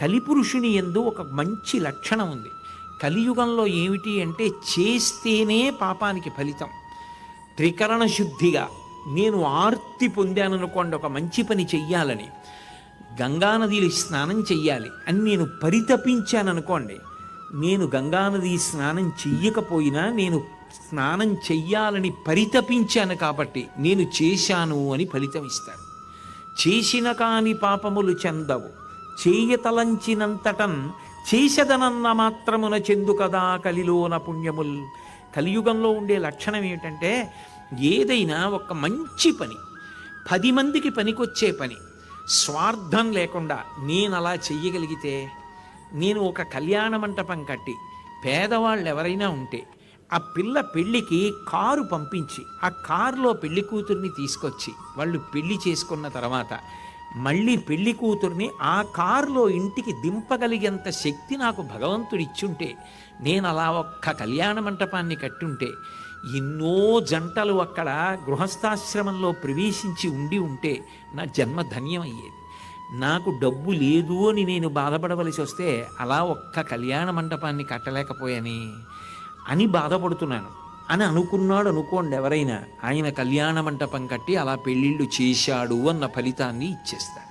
కలిపురుషుని యందు ఒక మంచి లక్షణం ఉంది. కలియుగంలో ఏమిటి అంటే చేస్తేనే పాపానికి ఫలితం. త్రికరణ శుద్ధిగా నేను ఆర్తి పొందాననుకోండి ఒక మంచి పని చెయ్యాలని, గంగానదిలో స్నానం చెయ్యాలి అని నేను పరితపించాననుకోండి, నేను గంగానది స్నానం చెయ్యకపోయినా నేను స్నానం చెయ్యాలని పరితపించాను కాబట్టి నేను చేశాను అని ఫలితం ఇస్తారు. చేసిన కాని పాపములు చెందవు, చేయతలంచినంతటన్ చేసదనన్న మాత్రమున చెందు కదా కలిలోన పుణ్యముల్. కలియుగంలో ఉండే లక్షణం ఏమిటంటే ఏదైనా ఒక మంచి పని, 10 మందికి పనికొచ్చే పని, స్వార్థం లేకుండా నేను అలా చెయ్యగలిగితే, నేను ఒక కళ్యాణ మంటపం కట్టి పేదవాళ్ళు ఎవరైనా ఉంటే ఆ పిల్ల పెళ్ళికి కారు పంపించి ఆ కారులో పెళ్లి కూతుర్ని తీసుకొచ్చి వాళ్ళు పెళ్లి చేసుకున్న తర్వాత మళ్ళీ పెళ్లి కూతుర్ని ఆ కారులో ఇంటికి దింపగలిగేంత శక్తి నాకు భగవంతుడు ఇచ్చుంటే, నేను అలా ఒక్క కళ్యాణ మంటపాన్ని కట్టుంటే ఎన్నో జంటలు అక్కడ గృహస్థాశ్రమంలో ప్రవేశించి ఉంటే నా జన్మ ధన్యమయ్యేది. నాకు డబ్బు లేదు అని నేను బాధపడవలసి వస్తే అలా ఒక్క కళ్యాణ మంటపాన్ని కట్టలేకపోయాని అని బాధపడుతున్నాను అని అనుకున్నాడు అనుకోండి ఎవరైనా, ఆయన కళ్యాణ మంటపం కట్టి అలా పెళ్ళిళ్ళు చేశాడు అన్న ఫలితాన్ని ఇచ్చేస్తారు.